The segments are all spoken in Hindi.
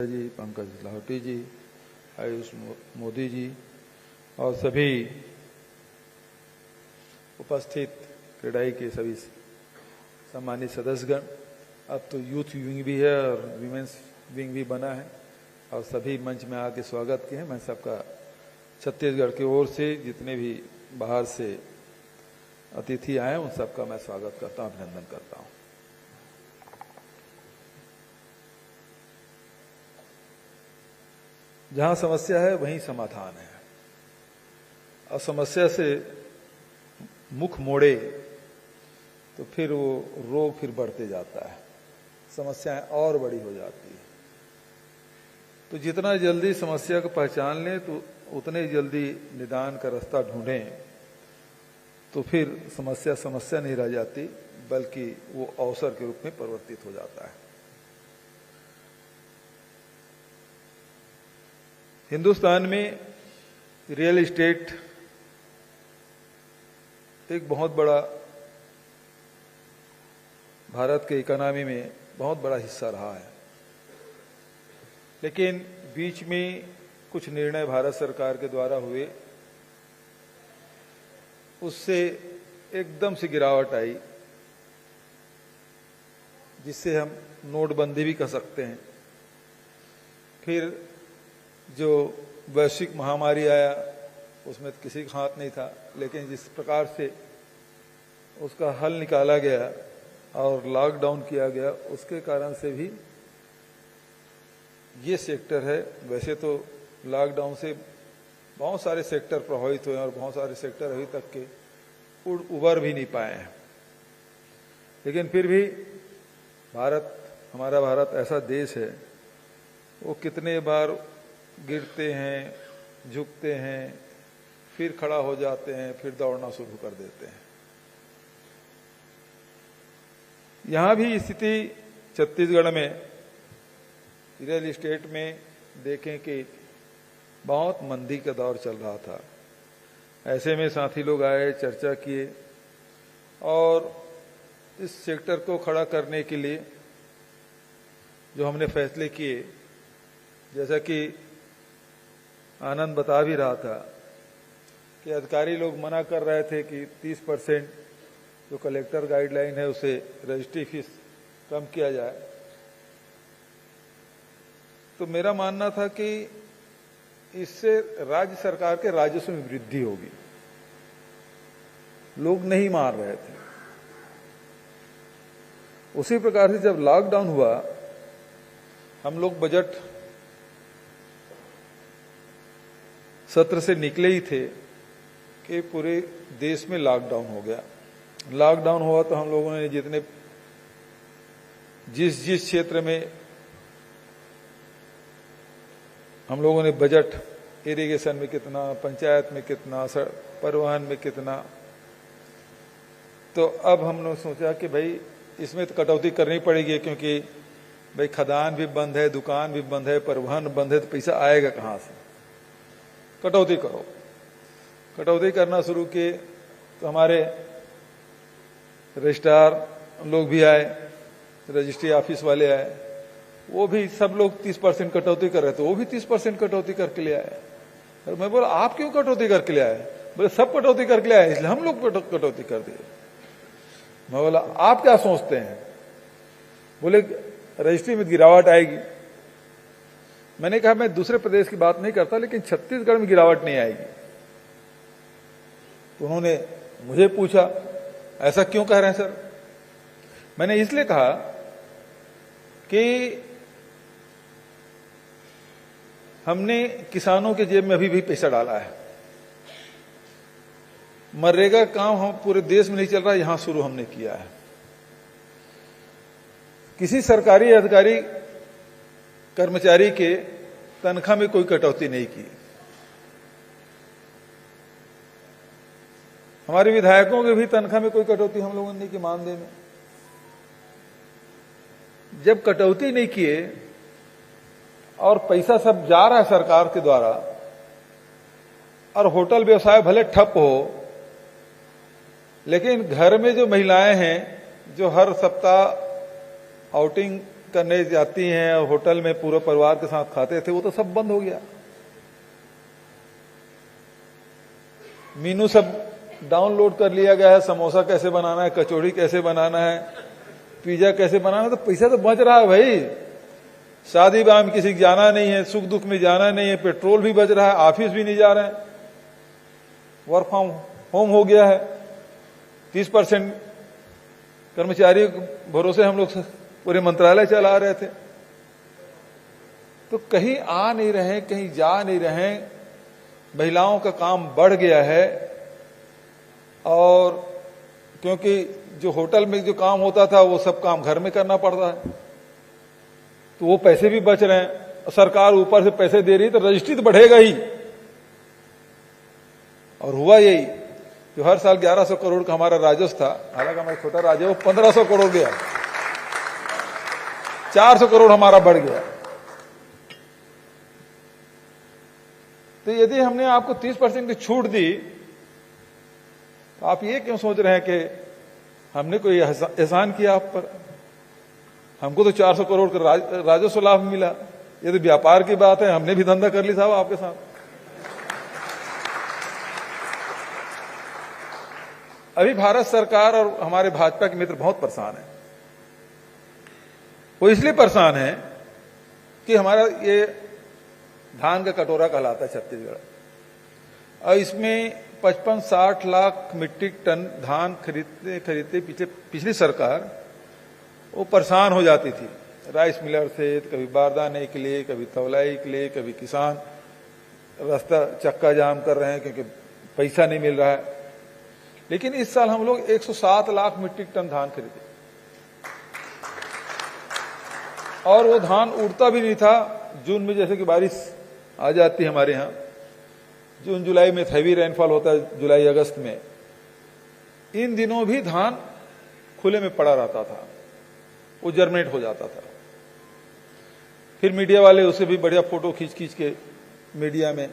जी, पंकज लाहौटी जी, आयुष मोदी जी और सभी उपस्थित क्रेडाई के सभी सम्मानित सदस्यगण। अब तो यूथ विंग भी है और विमेंस विंग भी बना है और सभी मंच में आके स्वागत किए हैं। मैं सबका छत्तीसगढ़ की ओर से जितने भी बाहर से अतिथि आए उन सबका मैं स्वागत करता हूं, अभिनंदन करता हूं। जहां समस्या है वहीं समाधान है और समस्या से मुख मोड़े तो फिर वो रोग फिर बढ़ते जाता है, समस्याएं और बड़ी हो जाती है। तो जितना जल्दी समस्या को पहचान लें तो उतने जल्दी निदान का रास्ता ढूंढें तो फिर समस्या समस्या नहीं रह जाती बल्कि वो अवसर के रूप में परिवर्तित हो जाता है। हिंदुस्तान में रियल एस्टेट एक बहुत बड़ा भारत के इकोनॉमी में बहुत बड़ा हिस्सा रहा है, लेकिन बीच में कुछ निर्णय भारत सरकार के द्वारा हुए, उससे एकदम से गिरावट आई, जिससे हम नोटबंदी भी कर सकते हैं। फिर जो वैश्विक महामारी आया उसमें तो किसी का हाथ नहीं था, लेकिन जिस प्रकार से उसका हल निकाला गया और लॉकडाउन किया गया उसके कारण से भी ये सेक्टर है। वैसे तो लॉकडाउन से बहुत सारे सेक्टर प्रभावित हुए और बहुत सारे सेक्टर अभी तक के उबर भी नहीं पाए हैं, लेकिन फिर भी हमारा भारत ऐसा देश है, वो कितने बार गिरते हैं, झुकते हैं, फिर खड़ा हो जाते हैं, फिर दौड़ना शुरू कर देते हैं। यहां भी स्थिति छत्तीसगढ़ में रियल एस्टेट में देखें कि बहुत मंदी का दौर चल रहा था। ऐसे में साथी लोग आए, चर्चा किए और इस सेक्टर को खड़ा करने के लिए जो हमने फैसले किए, जैसा कि आनंद बता भी रहा था कि अधिकारी लोग मना कर रहे थे कि 30% जो कलेक्टर गाइडलाइन है उसे रजिस्ट्री फीस कम किया जाए, तो मेरा मानना था कि इससे राज्य सरकार के राजस्व में वृद्धि होगी। लोग नहीं मान रहे थे। उसी प्रकार से जब लॉकडाउन हुआ, हम लोग बजट सत्र से निकले ही थे कि पूरे देश में लॉकडाउन हो गया। लॉकडाउन हुआ तो हम लोगों ने जिस क्षेत्र में हम लोगों ने बजट, इरिगेशन में कितना, पंचायत में कितना, परिवहन में कितना, तो अब हमने सोचा कि भाई इसमें तो कटौती करनी पड़ेगी, क्योंकि भाई खदान भी बंद है, दुकान भी बंद है, परिवहन बंद है, तो पैसा आएगा कहां से? कटौती करो। कटौती करना शुरू किए तो हमारे रजिस्ट्रार लोग भी आए, रजिस्ट्री ऑफिस वाले आए, वो भी सब लोग 30% कटौती कर रहे थे, वो भी 30% कटौती करके ले आए। और मैं बोला आप क्यों कटौती करके ले आए? बोले सब कटौती करके ले आए इसलिए हम लोग कटौती कर दिए। मैं बोला आप क्या सोचते हैं? बोले रजिस्ट्री में गिरावट आएगी। मैंने कहा मैं दूसरे प्रदेश की बात नहीं करता, लेकिन छत्तीसगढ़ में गिरावट नहीं आएगी। तो उन्होंने मुझे पूछा ऐसा क्यों कह रहे हैं सर? मैंने इसलिए कहा कि हमने किसानों के जेब में अभी भी पैसा डाला है। मनरेगा काम हम पूरे देश में नहीं चल रहा, यहां शुरू हमने किया है। किसी सरकारी अधिकारी कर्मचारी के तनख्वाह में कोई कटौती नहीं की। हमारे विधायकों के भी तनख्वाह में कोई कटौती हम लोगों ने नहीं की, मानदेय में। जब कटौती नहीं किए और पैसा सब जा रहा है सरकार के द्वारा, और होटल व्यवसाय भले ठप हो, लेकिन घर में जो महिलाएं हैं जो हर सप्ताह आउटिंग करने जाती हैं और होटल में पूरे परिवार के साथ खाते थे, वो तो सब बंद हो गया। मीनू सब डाउनलोड कर लिया गया है, समोसा कैसे बनाना है, कचौड़ी कैसे बनाना है, पिज्जा कैसे बनाना है। तो पैसा तो बच रहा है भाई, शादी ब्याह में किसी को जाना नहीं है, सुख दुख में जाना नहीं है, पेट्रोल भी बच रहा है, ऑफिस भी नहीं जा रहे हैं, वर्क फ्रॉम होम हो गया है। 30% कर्मचारी भरोसे हम लोग पूरे मंत्रालय चला रहे थे। तो कहीं आ नहीं रहे, कहीं जा नहीं रहे, महिलाओं का काम बढ़ गया है। और क्योंकि जो होटल में जो काम होता था वो सब काम घर में करना पड़ता है, तो वो पैसे भी बच रहे हैं। सरकार ऊपर से पैसे दे रही है तो रजिस्ट्री तो बढ़ेगा ही। और हुआ यही, जो हर साल 1100 करोड़ का हमारा राजस्व था, हालांकि हमारा छोटा राज्य, वो 1500 करोड़ गया, 400 करोड़ हमारा बढ़ गया। तो यदि हमने आपको 30% की छूट दी, तो आप ये क्यों सोच रहे हैं कि हमने कोई एहसान किया आप पर? हमको तो 400 करोड़ का राजस्व लाभ मिला। ये तो व्यापार की बात है, हमने भी धंधा कर ली साहब आपके साथ। अभी भारत सरकार और हमारे भाजपा के मित्र बहुत परेशान हैं। वो इसलिए परेशान है कि हमारा ये धान का कटोरा कहलाता है छत्तीसगढ़, और इसमें 55-60 लाख मीट्रिक टन धान खरीदते पिछली सरकार वो परेशान हो जाती थी राइस मिलर से। कभी बारदाने के लिए, कभी तौलाई के लिए, कभी किसान रास्ता चक्का जाम कर रहे हैं क्योंकि पैसा नहीं मिल रहा है। लेकिन इस साल हम लोग 107 लाख मीट्रिक टन धान खरीदे, और वो धान उड़ता भी नहीं था। जून में जैसे कि बारिश आ जाती है हमारे यहाँ, जून जुलाई में हैवी रेनफॉल होता है, जुलाई अगस्त में, इन दिनों भी धान खुले में पड़ा रहता था, वो जर्मिनेट हो जाता था। फिर मीडिया वाले उसे भी बढ़िया फोटो खींच खींच के मीडिया में,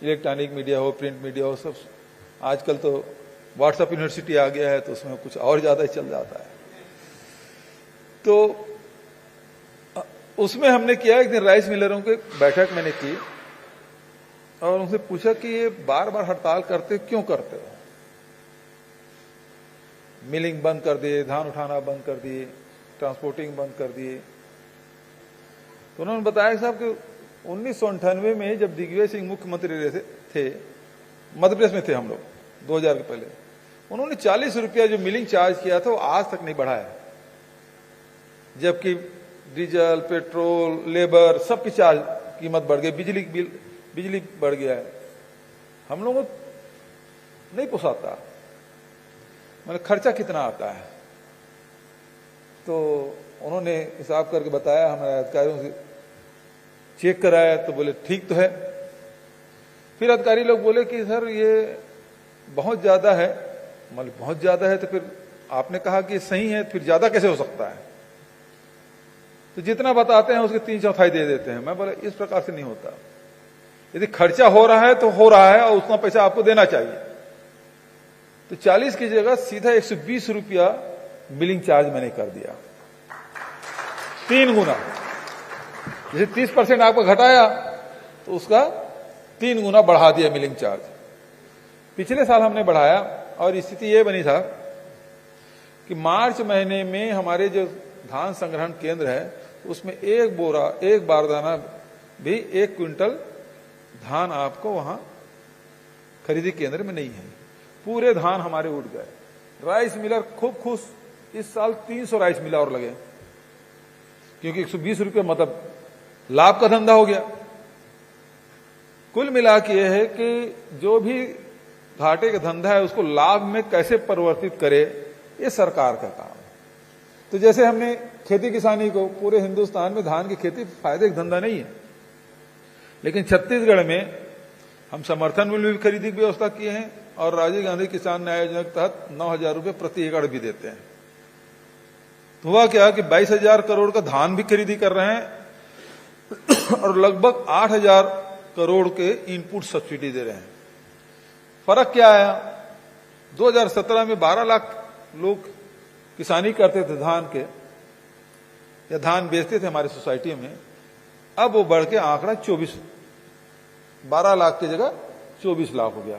इलेक्ट्रॉनिक मीडिया हो, प्रिंट मीडिया हो, सब आजकल तो व्हाट्सएप यूनिवर्सिटी आ गया है, तो उसमें कुछ और ज्यादा ही चल जाता है। तो उसमें हमने किया, एक दिन राइस मिलरों की बैठक मैंने की और उनसे पूछा कि ये बार बार हड़ताल करते क्यों करते हो? मिलिंग बंद कर दिए, धान उठाना बंद कर दिए, ट्रांसपोर्टिंग बंद कर दिए। तो उन्होंने बताया साहब कि 1998 में जब दिग्विजय सिंह मुख्यमंत्री रहे थे, मध्य प्रदेश में थे हम लोग, 2000 के पहले, उन्होंने 40 रुपया जो मिलिंग चार्ज किया था वो आज तक नहीं बढ़ाया, जबकि डीजल, पेट्रोल, लेबर सबकी चार्ज कीमत बढ़ गई, बिजली बढ़ गया है। हम लोगों को नहीं पोसाता, मतलब खर्चा कितना आता है। तो उन्होंने हिसाब करके बताया, हमारे अधिकारियों से चेक कराया तो बोले ठीक तो है। फिर अधिकारी लोग बोले कि सर ये बहुत ज्यादा है। मतलब बहुत ज्यादा है तो फिर आपने कहा कि सही है, फिर ज्यादा कैसे हो सकता है? तो जितना बताते हैं उसके 3/4 दे देते हैं। मैं बोला इस प्रकार से नहीं होता, यदि खर्चा हो रहा है तो हो रहा है और उतना पैसा आपको देना चाहिए। तो 40 की जगह सीधा 120 रुपया बिलिंग चार्ज मैंने कर दिया, 3 गुना। जैसे 30% आपको घटाया तो उसका 3 गुना बढ़ा दिया मिलिंग चार्ज। पिछले साल हमने बढ़ाया और स्थिति ये बनी था कि मार्च महीने में हमारे जो धान संग्रहण केंद्र है उसमें एक बारदाना भी 1 क्विंटल धान आपको वहां खरीदी केंद्र में नहीं है। पूरे धान हमारे उठ गए। राइस मिलर खूब खुश, इस साल 300 राइस मिलर और लगे, क्योंकि 120 रुपये मतलब लाभ का धंधा हो गया। कुल मिला के यह है कि जो भी घाटे का धंधा है उसको लाभ में कैसे परिवर्तित करे, ये सरकार का काम है। तो जैसे हमने खेती किसानी को, पूरे हिंदुस्तान में धान की खेती फायदे का धंधा नहीं है, लेकिन छत्तीसगढ़ में हम समर्थन मूल्य भी खरीदी की व्यवस्था किए हैं और राजीव गांधी किसान न्याय योजना के तहत 9,000 रुपये प्रति एकड़ भी देते हैं। तो हुआ क्या कि 22,000 करोड़ का धान भी खरीदी कर रहे हैं और लगभग 8,000 करोड़ के इनपुट सब्सिडी दे रहे हैं। फर्क क्या आया? 2017 में 12 लाख लोग किसानी करते थे धान के, या धान बेचते थे हमारी सोसाइटी में, अब वो बढ़ के आंकड़ा 12 लाख की जगह 24 लाख हो गया।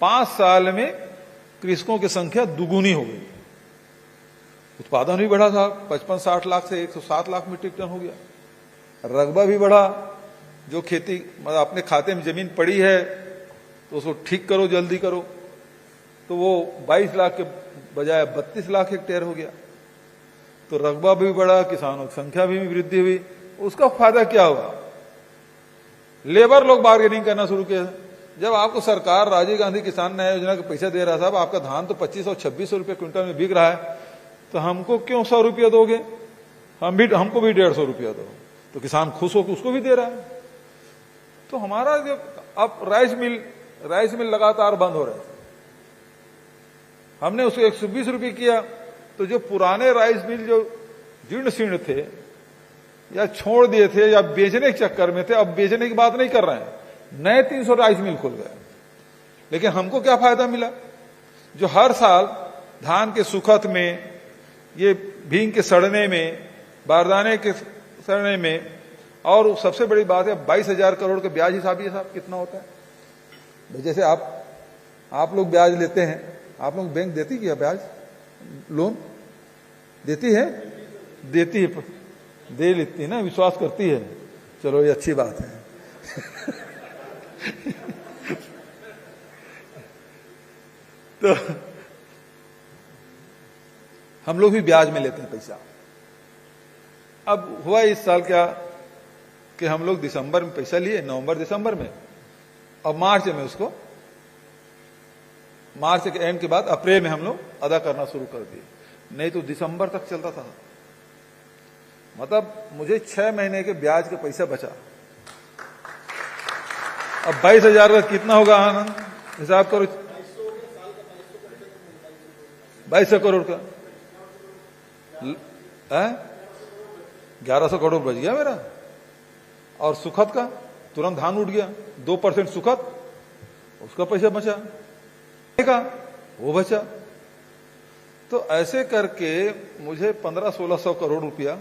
5 साल में कृषकों की संख्या दुगुनी हो गई। उत्पादन भी बढ़ा था, 55-60 लाख से 107 लाख मीट्रिक टन हो गया। रकबा भी बढ़ा, जो खेती मतलब अपने खाते में जमीन पड़ी है तो उसको ठीक करो, जल्दी करो, तो वो 22 लाख के बजाय 32 लाख हेक्टेयर हो गया। तो रकबा भी बढ़ा, किसानों की संख्या भी वृद्धि हुई। उसका फायदा क्या हुआ? लेबर लोग बार्गेनिंग करना शुरू किया। जब आपको सरकार राजीव गांधी किसान न्याय योजना का पैसा दे रहा था, आपका धान तो 2500 और 2600 रुपये क्विंटल में बिक रहा है, तो हमको क्यों 100 रुपया दोगे? हमको भी 150 रुपया दो। तो किसान खुश होकर उसको भी दे रहा है। तो हमारा जो अब राइस मिल लगातार बंद हो रहे थे, हमने उसको 120 रुपये किया। तो जो पुराने राइस मिल जो जीर्ण शीर्ण थे या छोड़ दिए थे या बेचने के चक्कर में थे, अब बेचने की बात नहीं कर रहे हैं, नए 300 राइस मिल खुल गए। लेकिन हमको क्या फायदा मिला? जो हर साल धान के सुखत में, ये भींग के सड़ने में, बारदाने के सड़ने में, और सबसे बड़ी बात है 22,000 करोड़ के ब्याज हिसाब, ये साहब कितना होता है? जैसे आप लोग ब्याज लेते हैं, आप लोग बैंक देती क्या ब्याज? लोन देती है? देती है, दे लेती है ना, विश्वास करती है। चलो ये अच्छी बात है। तो हम लोग भी ब्याज में लेते हैं पैसा। अब हुआ इस साल क्या कि हम लोग दिसंबर में पैसा लिए, नवंबर दिसंबर में, और मार्च में उसको, मार्च के एंड के बाद अप्रैल में हम लोग अदा करना शुरू कर दिए। नहीं तो दिसंबर तक चलता था। मतलब मुझे 6 महीने के ब्याज का पैसा बचा। अब 22,000 का कितना होगा आनंद? हिसाब करो, 2200 करोड़ का 1100 करोड़ बच गया मेरा। और सुखद का तुरंत धान उठ गया, 2% सुखद, उसका पैसा बचा का, वो बचा। तो ऐसे करके मुझे 1500-1600 करोड़ रुपया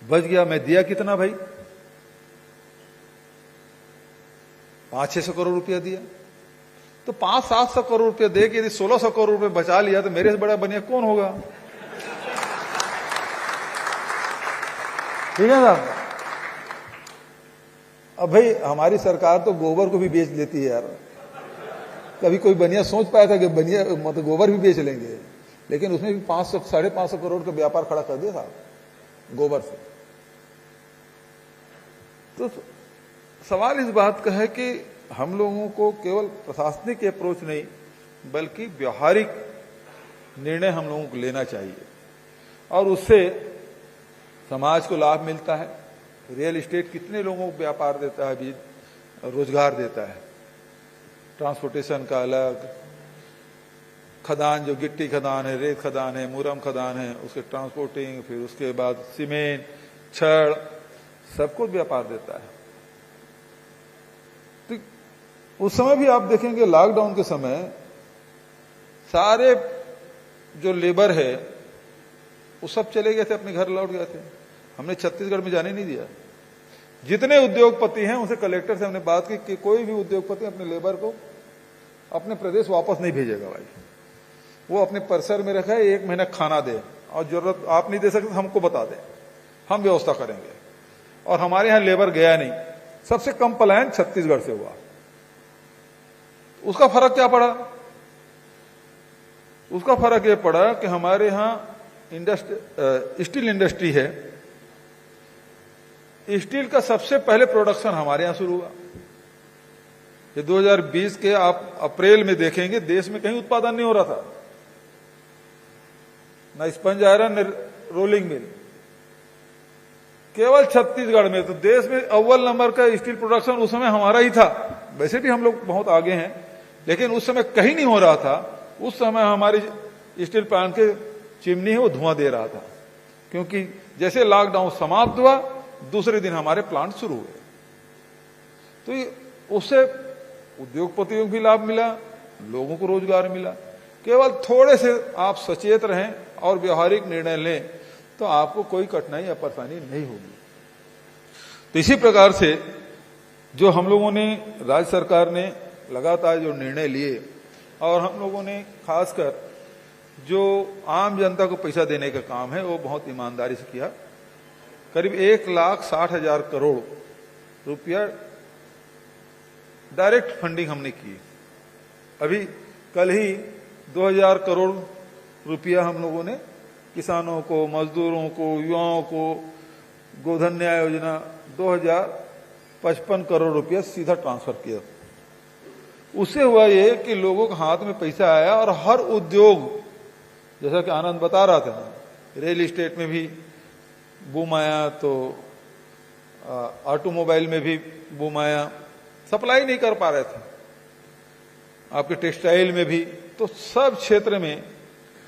बच गया। मैं दिया कितना भाई? 500-600 करोड़ रुपया दिया। तो 500-700 करोड़ रुपया दे के यदि 1600 करोड़ रुपया बचा लिया तो मेरे से बड़ा बढ़िया कौन होगा? ठीक है ना? अब भाई हमारी सरकार तो गोबर को भी बेच लेती है यार। कभी कोई बनिया सोच पाया था कि बनिया मतलब गोबर भी बेच लेंगे, लेकिन उसमें भी 500-550 करोड़ का व्यापार खड़ा कर दिया था गोबर से। तो सवाल इस बात का है कि हम लोगों को केवल प्रशासनिक अप्रोच नहीं बल्कि व्यवहारिक निर्णय हम लोगों को लेना चाहिए, और उससे समाज को लाभ मिलता है। रियल एस्टेट कितने लोगों को व्यापार देता है, भी रोजगार देता है। ट्रांसपोर्टेशन का अलग, खदान जो गिट्टी खदान है, रेत खदान है, मुरम खदान है, उसके ट्रांसपोर्टिंग, फिर उसके बाद सीमेंट, छड़, सबको व्यापार देता है। तो उस समय भी आप देखेंगे लॉकडाउन के समय सारे जो लेबर है वो सब चले गए थे, अपने घर लौट गए थे। हमने छत्तीसगढ़ में जाने नहीं दिया। जितने उद्योगपति हैं उनसे कलेक्टर से हमने बात की कि कोई भी उद्योगपति अपने लेबर को अपने प्रदेश वापस नहीं भेजेगा भाई। वो अपने परिसर में रखा है, 1 महीना खाना दे, और जरूरत आप नहीं दे सकते हमको बता दें, हम व्यवस्था करेंगे। और हमारे यहां लेबर गया नहीं। सबसे कम पलायन छत्तीसगढ़ से हुआ। उसका फर्क क्या पड़ा? उसका फर्क यह पड़ा कि हमारे यहां स्टील इंडस्ट्री है। स्टील का सबसे पहले प्रोडक्शन हमारे यहां शुरू हुआ। ये 2020 के आप अप्रैल में देखेंगे देश में कहीं उत्पादन नहीं हो रहा था, ना स्पंज आयरन, रोलिंग मिल, केवल छत्तीसगढ़ में। तो देश में अव्वल नंबर का स्टील प्रोडक्शन उस समय हमारा ही था। वैसे भी हम लोग बहुत आगे हैं, लेकिन उस समय कहीं नहीं हो रहा था। उस समय हमारी स्टील प्लांट के चिमनी है वो धुआं दे रहा था, क्योंकि जैसे लॉकडाउन समाप्त हुआ दूसरे दिन हमारे प्लांट शुरू हुए। तो उससे उद्योगपतियों को भी लाभ मिला, लोगों को रोजगार मिला। केवल थोड़े से आप सचेत रहें और व्यवहारिक निर्णय लें तो आपको कोई कठिनाई या परेशानी नहीं होगी। तो इसी प्रकार से जो हम लोगों ने, राज्य सरकार ने लगातार जो निर्णय लिए और हम लोगों ने खासकर जो आम जनता को पैसा देने का काम है वो बहुत ईमानदारी से किया। करीब 1,60,000 करोड़ रुपया डायरेक्ट फंडिंग हमने की। अभी कल ही 2,000 करोड़ रुपया हम लोगों ने किसानों को, मजदूरों को, युवाओं को, गोधन न्याय योजना 2,055 करोड़ रुपया सीधा ट्रांसफर किया। उससे हुआ ये कि लोगों के हाथ में पैसा आया और हर उद्योग, जैसा कि आनंद बता रहा था, रियल एस्टेट में भी बूम आया, तो ऑटोमोबाइल में भी बूम आया, सप्लाई नहीं कर पा रहे थे, आपके टेक्सटाइल में भी, तो सब क्षेत्र में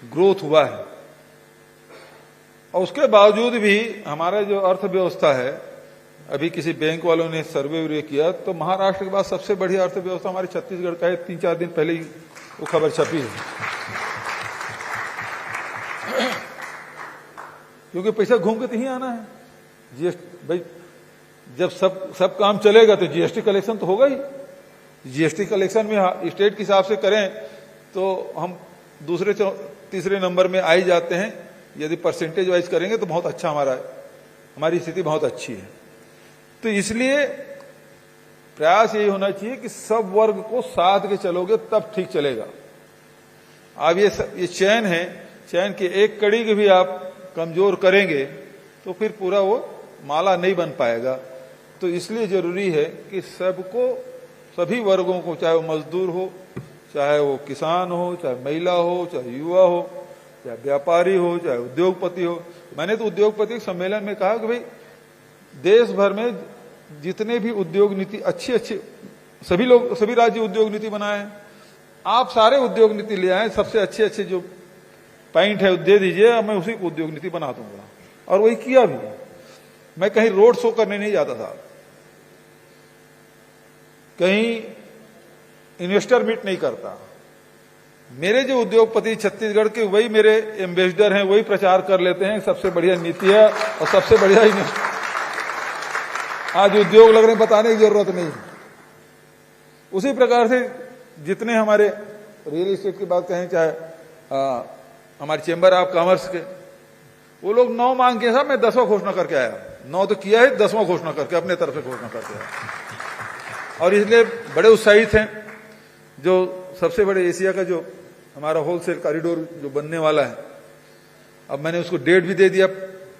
ग्रोथ हुआ है। और उसके बावजूद भी हमारा जो अर्थव्यवस्था है, अभी किसी बैंक वालों ने सर्वे किया तो महाराष्ट्र के बाद सबसे बड़ी अर्थव्यवस्था हमारी छत्तीसगढ़ का है। 3-4 दिन पहले ही वो खबर छपी है। क्योंकि पैसा घूम के तो ही आना है। जीएसटी भाई, जब सब काम चलेगा तो जीएसटी कलेक्शन तो होगा ही। जीएसटी कलेक्शन में स्टेट के हिसाब से करें तो हम दूसरे तीसरे नंबर में आ ही जाते हैं। यदि परसेंटेज वाइज करेंगे तो बहुत अच्छा हमारी स्थिति बहुत अच्छी है। तो इसलिए प्रयास यही होना चाहिए कि सब वर्ग को साथ के चलोगे तब ठीक चलेगा। अब ये चैन है, चैन की एक कड़ी की भी आप कमजोर करेंगे तो फिर पूरा वो माला नहीं बन पाएगा। तो इसलिए जरूरी है कि सबको, सभी वर्गों को, चाहे वो मजदूर हो, चाहे वो किसान हो, चाहे महिला हो, चाहे युवा हो, चाहे व्यापारी हो, चाहे उद्योगपति हो। मैंने तो उद्योगपति सम्मेलन में कहा कि भाई देश भर में जितने भी उद्योग नीति अच्छी सभी राज्य उद्योग नीति बनाए हैं, आप सारे उद्योग नीति ले आए, सबसे अच्छे जो पॉइंट है दे दीजिए, मैं उसी को उद्योग नीति बना दूंगा। और वही किया भी। मैं कहीं रोड शो करने नहीं जाता था, कहीं इन्वेस्टर मीट नहीं करता। मेरे जो उद्योगपति छत्तीसगढ़ के वही मेरे एम्बेसडर हैं, वही प्रचार कर लेते हैं सबसे बढ़िया नीति है और सबसे बढ़िया आज उद्योग लग रहे हैं, बताने की जरूरत नहीं। उसी प्रकार से जितने हमारे रियल एस्टेट की बात कहें, चाहे हमारे चेंबर ऑफ कॉमर्स के, वो लोग 9 मांग के साहब मैं 10वां घोषणा करके आया। 9 तो किया है, 10वां घोषणा करके अपने तरफ से घोषणा करके आया। और इसलिए बड़े उत्साहित हैं। जो सबसे बड़े एशिया का जो हमारा होलसेल कॉरिडोर जो बनने वाला है, अब मैंने उसको डेट भी दे दिया।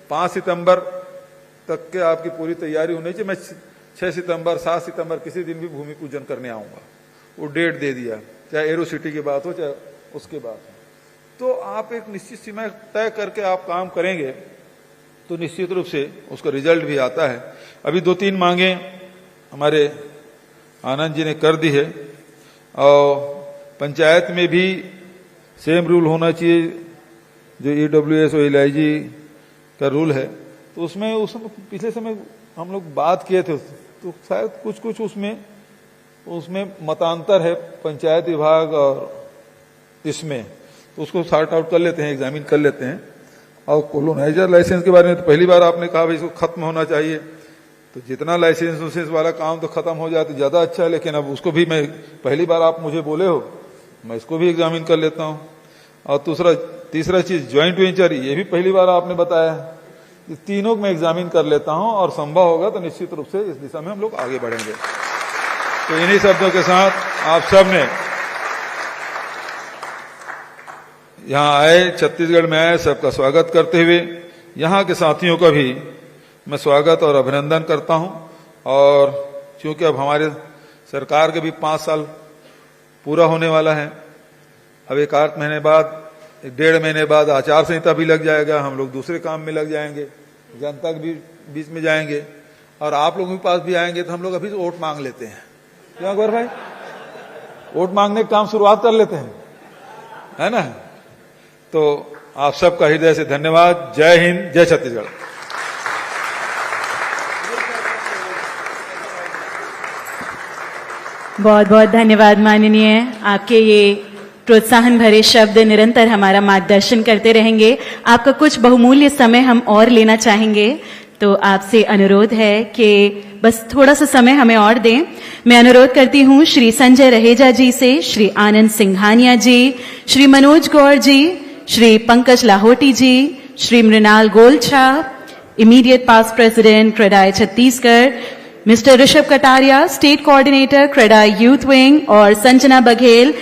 5 सितंबर तक के आपकी पूरी तैयारी होनी चाहिए। मैं 6 सितंबर 7 सितंबर किसी दिन भी भूमि पूजन करने आऊंगा, वो डेट दे दिया। चाहे एरो सिटी की बात हो, चाहे उसके बात हो। तो आप एक निश्चित सीमा तय करके आप काम करेंगे तो निश्चित रूप से उसका रिजल्ट भी आता है। अभी 2-3 मांगे हमारे आनंद जी ने कर दी है। और पंचायत में भी सेम रूल होना चाहिए जो EWS और LIG का रूल है। तो उसमें पिछले समय हम लोग बात किए थे, तो शायद कुछ उसमें मतांतर है पंचायत विभाग और इसमें, तो उसको सॉर्ट आउट कर लेते हैं, एग्जामिन कर लेते हैं। और कोलोनाइजर लाइसेंस के बारे में तो पहली बार आपने कहा भाई इसको खत्म होना चाहिए, तो जितना लाइसेंस वाला काम तो खत्म हो जाए तो ज्यादा अच्छा है। लेकिन अब उसको भी मैं, पहली बार आप मुझे बोले हो, मैं इसको भी एग्जामिन कर लेता हूं। और तीसरा चीज ज्वाइंट वेंचर, ये भी पहली बार आपने बताया। इस तीनों को मैं एग्जामिन कर लेता हूं और संभव होगा तो निश्चित रूप से इस दिशा में हम लोग आगे बढ़ेंगे। तो इन्हीं शब्दों के साथ आप सब ने यहां आए, छत्तीसगढ़ में आए, सबका स्वागत करते हुए यहां के साथियों का भी मैं स्वागत और अभिनंदन करता हूं। और क्योंकि अब हमारे सरकार के भी 5 साल पूरा होने वाला है, अब 1-8 महीने बाद, 1.5 महीने बाद आचार संहिता भी लग जाएगा, हम लोग दूसरे काम में लग जाएंगे, जनता के भी बीच में जाएंगे और आप लोगों के पास भी आएंगे। तो हम लोग अभी वोट मांग लेते हैं, क्यों अकबर भाई? वोट मांगने का काम शुरुआत कर लेते हैं, है ना? तो आप सबका हृदय से धन्यवाद। जय हिंद, जय छत्तीसगढ़। बहुत बहुत धन्यवाद माननीय। आपके ये प्रोत्साहन भरे शब्द निरंतर हमारा मार्गदर्शन करते रहेंगे। आपका कुछ बहुमूल्य समय हम और लेना चाहेंगे, तो आपसे अनुरोध है कि बस थोड़ा सा समय हमें और दें। मैं अनुरोध करती हूं श्री संजय रहेजा जी से, Shri Anand Singhania ji, Shri Manoj Gaur ji, Shri Pankaj Lahoti ji, Shri Mrinal Golchha, immediate past president CREDAI Chhattisgarh, mister Rishabh Kataria, state coordinator CREDAI youth wing, और संजना बघेल,